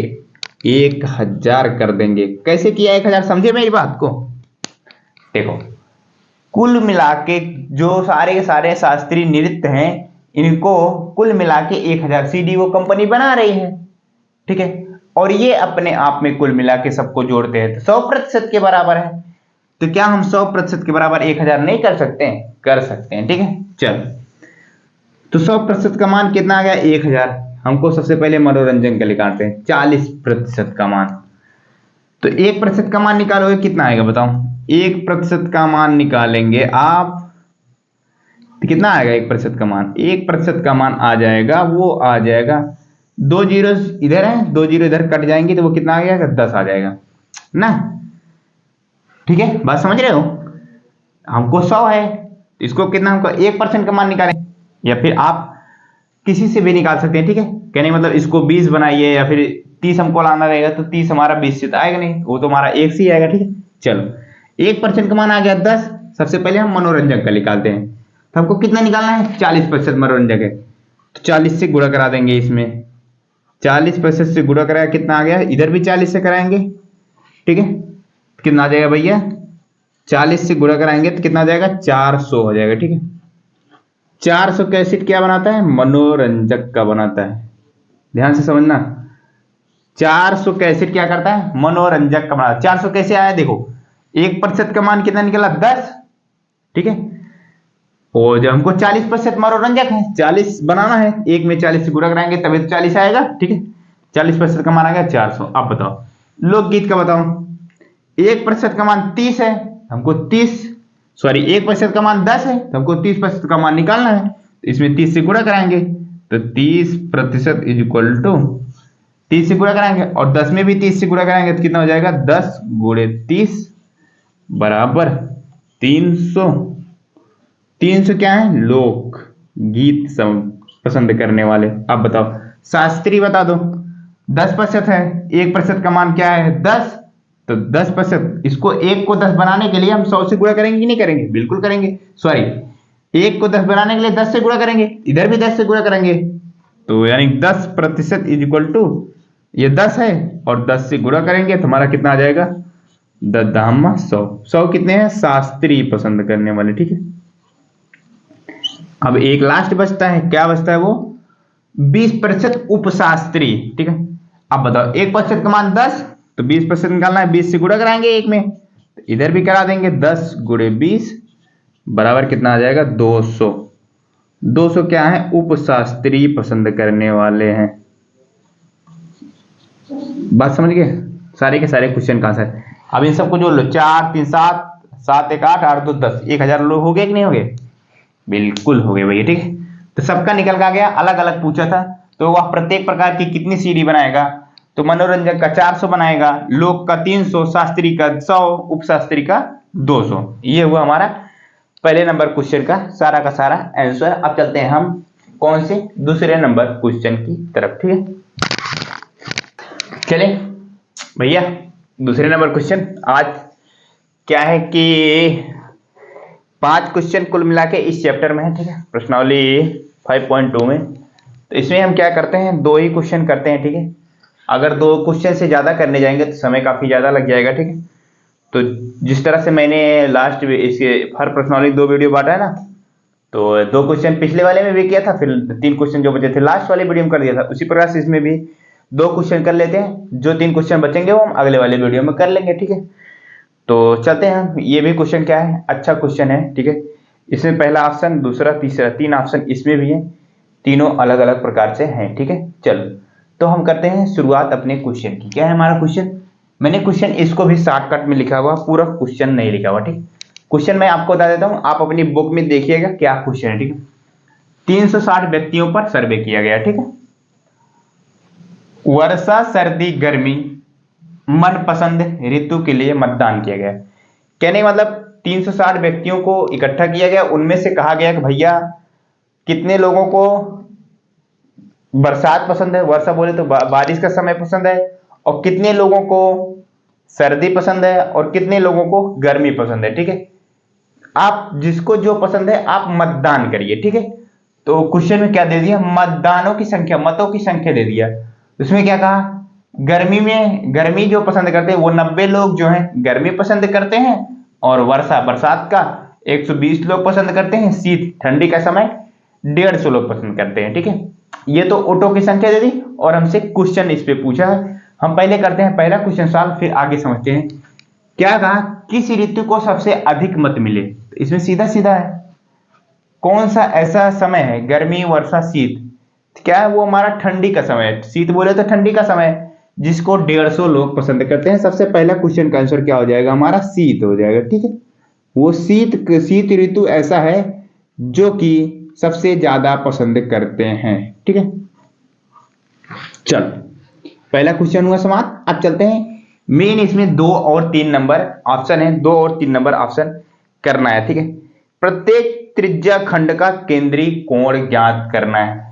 1000 कर देंगे। कैसे किया 1000, समझे मेरी बात को। देखो, कुल मिला के जो सारे के सारे शास्त्रीय नृत्य हैं, इनको कुल मिला के 1000 सीडी वो कंपनी बना रही है, ठीक है। और ये अपने आप में कुल मिला के सबको जोड़ते हैं तो 100% के बराबर है। तो क्या हम 100% के बराबर 1000 नहीं कर सकते हैं? कर सकते हैं, ठीक है। चल, तो 100% का मान कितना आ गया 1000। हमको सबसे पहले मनोरंजन का निकालते हैं 40% का मान। तो 1% का मान निकालोगे कितना आएगा बताओ। 1% का मान निकालेंगे आप, तो कितना आएगा 1% का मान? 1% का मान आ जाएगा, वो आ जाएगा 2 जीरो इधर है, 2 जीरो इधर कट जाएंगे तो वो कितना आ जाएगा 10 आ जाएगा ना। ठीक है, बात समझ रहे हो। हमको 100 है, इसको कितना, हमको 1% का मान निकालें, या फिर आप किसी से भी निकाल सकते हैं, ठीक है। कहने मतलब इसको 20 बनाइए या फिर 30 हमको लाना रहेगा, तो 30 हमारा 20 से तो आएगा नहीं, वो तो हमारा 1 से ही आएगा, ठीक है। चलो, 1% का मान आ गया 10। सबसे पहले हम मनोरंजन का निकालते हैं, तो हमको कितना निकालना है 40% मनोरंजन है, तो 40 से गुणा करा देंगे। इसमें 40% से गुणा कराया कितना आ गया, इधर भी 40 से कराएंगे, ठीक है। कितना आ जाएगा भैया, 40 से गुणा कराएंगे तो कितना आ जाएगा 400 हो जाएगा, ठीक है। 400 का एसिड क्या बनाता है, मनोरंजक का बनाता है, ध्यान से समझना। 400 का एसिड क्या करता है, मनोरंजक का बनाता है। 400 कैसे आया देखो, 1% का मान कितना निकला 10, ठीक है। और जब हमको 40% मनोरंजक है, 40 बनाना है, एक में 40 से गुणा कराएंगे तभी तो 40 आएगा, ठीक है। 40% का मान आ गया 400। अब बताओ लोकगीत का बताओ। 1% का मान 30 है, हमको 1% का मान 10 है, तो हमको 30% का मान निकालना है। इसमें 30 से गुणा कराएंगे, तो 30% इज इक्वल टू 30 से गुणा कराएंगे, और 10 में भी 30 से गुणा कराएंगे तो कितना हो जाएगा 10 गुणे 30 बराबर 300। 300 क्या है, लोक गीत पसंद करने वाले। अब बताओ शास्त्रीय बता दो। 10% है, 1% का मान क्या है 10, तो 10%, इसको 1 को 10 बनाने के लिए हम 100 से गुणा करेंगे कि नहीं करेंगे, बिल्कुल करेंगे। सॉरी, 1 को 10 बनाने के लिए 10 से गुणा करेंगे, इधर भी 10 से गुणा करेंगे, तो यानी 10% इज इक्वल टू ये 10 है, और 10 से गुणा करेंगे तो हमारा कितना आ जाएगा 10 दामा 100। 100 कितने हैं, शास्त्रीय पसंद करने वाले, ठीक है। अब एक लास्ट बचता है, क्या बचता है वो 20% उपशास्त्रीय, ठीक है। अब बताओ 1% का मान 10, तो 20% निकालना है, 20 से गुणा कराएंगे एक में, तो इधर भी करा देंगे, 10 गुणे 20 बराबर कितना आ जाएगा 200। 200 क्या है, उपशास्त्रीय पसंद करने वाले हैं। बात समझ गए, सारे के सारे क्वेश्चन का आंसर। अब इन सबको जोड़ लो, 4 3 7 7 1 8 8 2 10, 1000 लोग हो गए कि नहीं हो गए, बिल्कुल हो गए भैया, ठीक है। तो सबका निकल का गया, अलग अलग पूछा था, तो वह प्रत्येक प्रकार की कितनी सीडी बनाएगा, तो मनोरंजन का 400 बनाएगा, लोक का 300, शास्त्री का 100, उपशास्त्री का 200। ये हुआ हमारा पहले नंबर क्वेश्चन का सारा आंसर। अब चलते हैं हम कौन से दूसरे नंबर क्वेश्चन की तरफ, ठीक है। चले भैया, दूसरे नंबर क्वेश्चन। आज क्या है कि 5 क्वेश्चन कुल मिला के इस चैप्टर में है, ठीक है, प्रश्नावली 5.2 में। तो इसमें हम क्या करते हैं, 2 ही क्वेश्चन करते हैं, ठीक है। अगर 2 क्वेश्चन से ज्यादा करने जाएंगे तो समय काफी ज्यादा लग जाएगा, ठीक है। तो जिस तरह से मैंने लास्ट इसके हर प्रश्नावली 2 वीडियो बांटा है ना, तो 2 क्वेश्चन पिछले वाले में भी किया था, फिर 3 क्वेश्चन जो बचे थे लास्ट वाले वीडियो में कर दिया था, उसी प्रकार से इसमें भी 2 क्वेश्चन कर लेते हैं। जो 3 क्वेश्चन बचेंगे वो हम अगले वाले वीडियो में कर लेंगे, ठीक है। तो चलते हैं हम। ये भी क्वेश्चन क्या है, अच्छा क्वेश्चन है, ठीक है। इसमें पहला ऑप्शन, दूसरा, तीसरा, 3 ऑप्शन इसमें भी है, तीनों अलग अलग प्रकार से हैं, ठीक है। चलो, तो हम करते हैं शुरुआत अपने क्वेश्चन की। क्या है हमारा क्वेश्चन, मैंने क्वेश्चन इसको भी शॉर्टकट में लिखा हुआ, पूरा क्वेश्चन नहीं लिखा हुआ, ठीक। क्वेश्चन मैं आपको बता देता हूं, आप अपनी बुक में देखिएगा क्या क्वेश्चन है, ठीक है। 360 व्यक्तियों पर सर्वे किया गया, ठीक है। वर्षा सर्दी गर्मी मनपसंद ऋतु के लिए मतदान किया गया। कहने का मतलब 360 व्यक्तियों को इकट्ठा किया गया, उनमें से कहा गया कि भैया कितने लोगों को बरसात पसंद है, वर्षा बोले तो बारिश का समय पसंद है, और कितने लोगों को सर्दी पसंद है, और कितने लोगों को गर्मी पसंद है। ठीक है, आप जिसको जो पसंद है आप मतदान करिए। ठीक है, तो क्वेश्चन में क्या दे दिया, मतदानों की संख्या, मतों की संख्या दे दिया। उसमें क्या कहा, गर्मी में, गर्मी जो पसंद करते हैं वो 90 लोग जो हैं गर्मी पसंद करते हैं, और वर्षा बरसात का 120 लोग पसंद करते हैं, शीत ठंडी का समय 150 लोग पसंद करते हैं। ठीक है, ये तो ऑटो की संख्या दे दी, और हमसे क्वेश्चन इस पे पूछा है। हम पहले करते हैं पहला क्वेश्चन सॉल्व, फिर आगे समझते हैं। क्या कहा, किस ऋतु को सबसे अधिक मत मिले। तो इसमें सीधा सीधा है, कौन सा ऐसा समय है, गर्मी वर्षा शीत, क्या है वो हमारा ठंडी का समय है। शीत बोले तो ठंडी का समय, जिसको 150 लोग पसंद करते हैं। सबसे पहला क्वेश्चन का आंसर क्या हो जाएगा, हमारा शीत हो जाएगा। ठीक है, वो शीत ऋतु ऐसा है जो कि सबसे ज्यादा पसंद करते हैं। ठीक है, चल पहला क्वेश्चन हुआ समाप्त। अब चलते हैं मेन, इसमें 2 और 3 नंबर ऑप्शन है, 2 और 3 नंबर ऑप्शन करना है। ठीक है, प्रत्येक त्रिज्या खंड का केंद्रीय कोण ज्ञात करना है।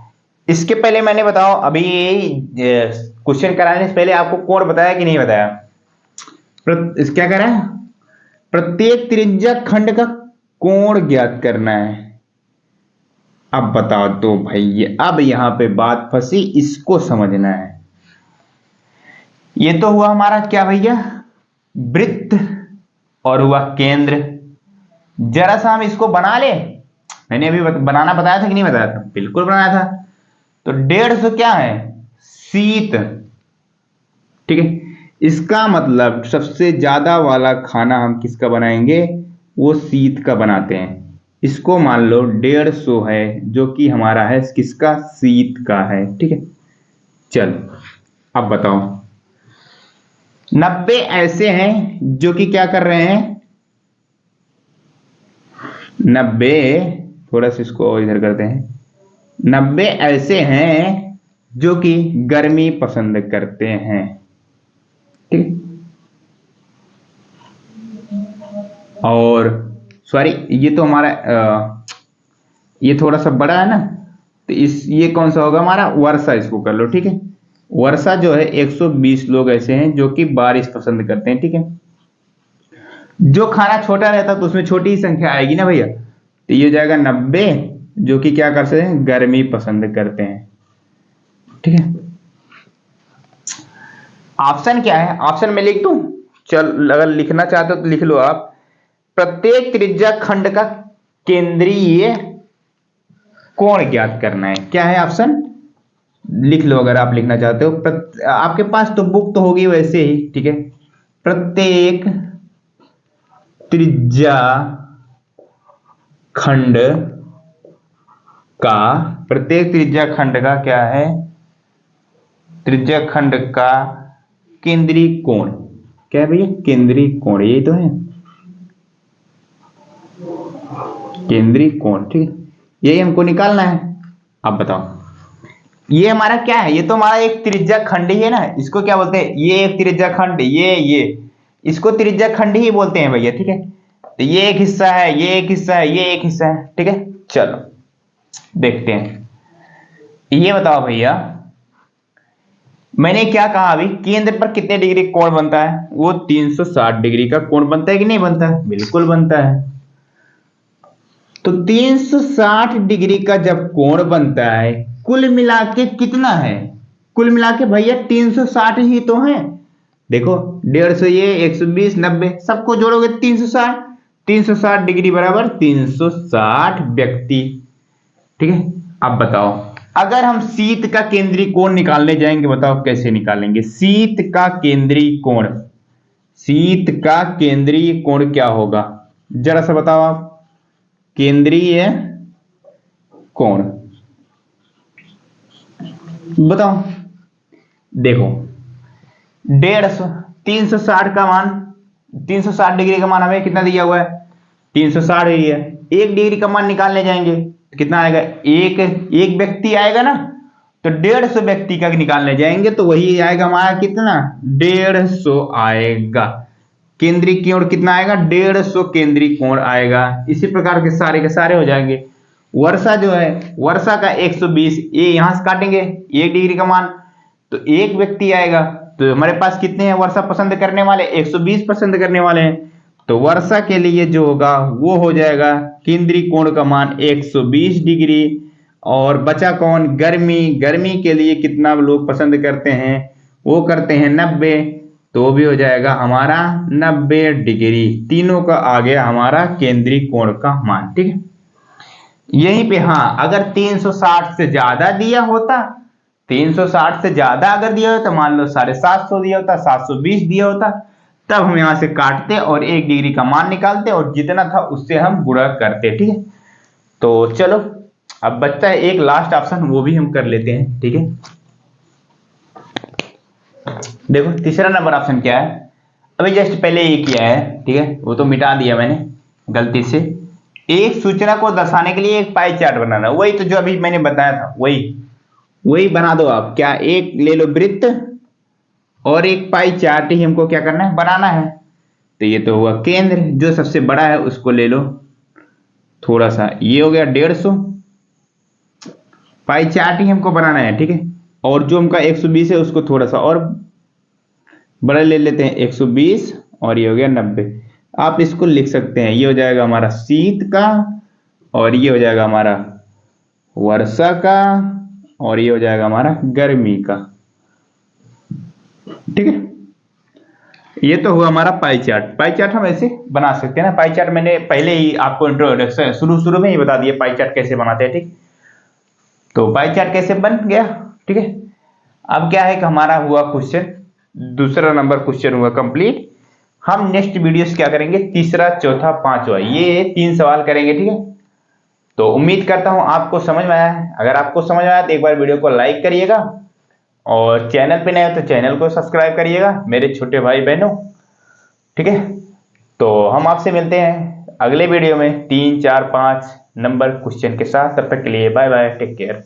इसके पहले मैंने बताओ, अभी क्वेश्चन कराने से पहले आपको कोण बताया कि नहीं बताया, क्या कह रहा है, प्रत्येक त्रिज्या खंड का कोण ज्ञात करना है। अब बताओ तो भाई, अब यहां पे बात फंसी, इसको समझना है। ये तो हुआ हमारा क्या भैया, वृत्त, और हुआ केंद्र। जरा सा हम इसको बना ले, मैंने अभी बनाना बताया था कि नहीं बताया था, बिल्कुल बनाया था। तो 150 क्या है, शीत। ठीक है, इसका मतलब सबसे ज्यादा वाला खाना हम किसका बनाएंगे, वो शीत का बनाते हैं। इसको मान लो 150 है, जो कि हमारा है किसका, शीत का है। ठीक है, चल अब बताओ, 90 ऐसे हैं जो कि क्या कर रहे हैं, 90, थोड़ा सा इसको इधर करते हैं, 90 ऐसे हैं जो कि गर्मी पसंद करते हैं। ठीक, और सॉरी, ये तो हमारा ये थोड़ा सा बड़ा है ना, तो ये कौन सा होगा हमारा, वर्षा, इसको कर लो। ठीक है, वर्षा जो है 120 लोग ऐसे हैं जो कि बारिश पसंद करते हैं। ठीक है, जो खाना छोटा रहता तो उसमें छोटी ही संख्या आएगी ना भैया, तो ये हो जाएगा 90 जो कि क्या कर सकते हैं, गर्मी पसंद करते हैं। ठीक है, ऑप्शन क्या है, ऑप्शन में लिख दूं, चल अगर लिखना चाहते हो तो लिख लो आप। प्रत्येक त्रिज्या खंड का केंद्रीय कोण ज्ञात करना है। क्या है ऑप्शन, लिख लो अगर आप लिखना चाहते हो। आपके पास तो बुक तो होगी वैसे ही। ठीक है, प्रत्येक त्रिज्या खंड का, प्रत्येक त्रिज्या खंड का क्या है, त्रिज्या खंड का केंद्रीय कोण। क्या है भैया, केंद्रीय कोण, यही तो है केंद्रीय कोण। ठीक है, यही हमको निकालना है। अब बताओ, ये हमारा क्या है, ये तो हमारा एक त्रिज्या खंड ही है ना, इसको क्या बोलते हैं, ये एक त्रिज्या खंड, ये इसको त्रिज्या खंड ही बोलते हैं भैया। ठीक है, तो ये एक हिस्सा है, ये एक हिस्सा है, ये एक हिस्सा है। ठीक है, चलो देखते हैं। ये बताओ भैया, मैंने क्या कहा अभी, केंद्र पर कितने डिग्री कोण बनता है, वो 360 डिग्री का कोण बनता है कि नहीं बनता है, बिल्कुल बनता है। तो 360 डिग्री का जब कोण बनता है, कुल मिला के कितना है, कुल मिला के भैया 360 ही तो है। देखो 150 ये 120 90 सबको जोड़ोगे 360, 360 डिग्री बराबर 360 व्यक्ति। ठीक है, अब बताओ, अगर हम शीत का केंद्रीय कोण निकालने जाएंगे, बताओ कैसे निकालेंगे शीत का केंद्रीय कोण, शीत का केंद्रीय कोण क्या होगा, जरा सा बताओ आप, केंद्रीय कोण बताओ। देखो 150, 360 का मान, 360 डिग्री का मान हमें कितना दिया हुआ है, 360 ही है। 1 डिग्री का मान निकालने जाएंगे तो कितना आएगा, एक व्यक्ति आएगा ना, तो 150 व्यक्ति का निकालने जाएंगे तो वही आएगा हमारा कितना, 150 आएगा। केंद्रीय कोण कितना आएगा, 150 केंद्रीय कोण आएगा। इसी प्रकार के सारे हो जाएंगे। वर्षा जो है, वर्षा का 120, ये यहां से काटेंगे 1 डिग्री का मान, तो एक व्यक्ति आएगा। तो हमारे पास कितने हैं वर्षा पसंद करने वाले, 120 पसंद करने वाले हैं। तो वर्षा के लिए जो होगा वो हो जाएगा केंद्रीय कोण का मान 120 डिग्री। और बचा कौन, गर्मी, गर्मी के लिए कितना लोग पसंद करते हैं, वो करते हैं 90, तो वो भी हो जाएगा हमारा 90 डिग्री। तीनों का आ गया हमारा केंद्रीय कोण का मान, ठीक है। यहीं पे हाँ, अगर 360 से ज्यादा दिया होता, 360 से ज्यादा अगर दिया होता, मान लो 750 दिया होता, 720 दिया होता, तब हम यहां से काटते और 1 डिग्री का मान निकालते और जितना था उससे हम गुणा करते, ठीक है। तो चलो अब बचता है एक लास्ट ऑप्शन, वो भी हम कर लेते हैं, ठीक है। देखो तीसरा नंबर ऑप्शन क्या है, अभी जस्ट पहले ये किया है, ठीक है, वो तो मिटा दिया मैंने गलती से। एक सूचना को दर्शाने के लिए एक पाई चार्ट बनाना, वही तो जो अभी मैंने बताया था, वही बना दो आप। क्या, एक ले लो वृत्त और एक पाई चार्ट ही हमको क्या करना है, बनाना है। तो ये तो हुआ केंद्र, जो सबसे बड़ा है उसको ले लो थोड़ा सा, ये हो गया 150। पाई चार्ट ही हमको बनाना है, ठीक है। और जो हमका 120 है उसको थोड़ा सा और बड़ा ले लेते हैं, 120, और ये हो गया 90। आप इसको लिख सकते हैं, ये हो जाएगा हमारा शीत का, और ये हो जाएगा हमारा वर्षा का, और ये हो जाएगा हमारा गर्मी का, ठीक है। ये तो हुआ हमारा पाई चार्ट। पाई चार्ट हम ऐसे बना सकते हैं ना, पाई चार्ट मैंने पहले ही आपको इंट्रोडक्शन शुरू में ही बता दिया पाई चार्ट कैसे बनाते हैं, ठीक। तो पाई चार्ट कैसे बन गया, ठीक है। अब क्या है कि हमारा हुआ क्वेश्चन, दूसरा नंबर क्वेश्चन हुआ कंप्लीट। हम नेक्स्ट वीडियोस क्या करेंगे, तीसरा, चौथा, पांचवा, ये 3 सवाल करेंगे, ठीक है। तो उम्मीद करता हूं आपको समझ में आया है। अगर आपको समझ में आया तो एक बार वीडियो को लाइक करिएगा, और चैनल पे नए हो तो चैनल को सब्सक्राइब करिएगा मेरे छोटे भाई बहनों, ठीक है। तो हम आपसे मिलते हैं अगले वीडियो में 3, 4, 5 नंबर क्वेश्चन के साथ। तब तक के लिए बाय बाय, टेक केयर।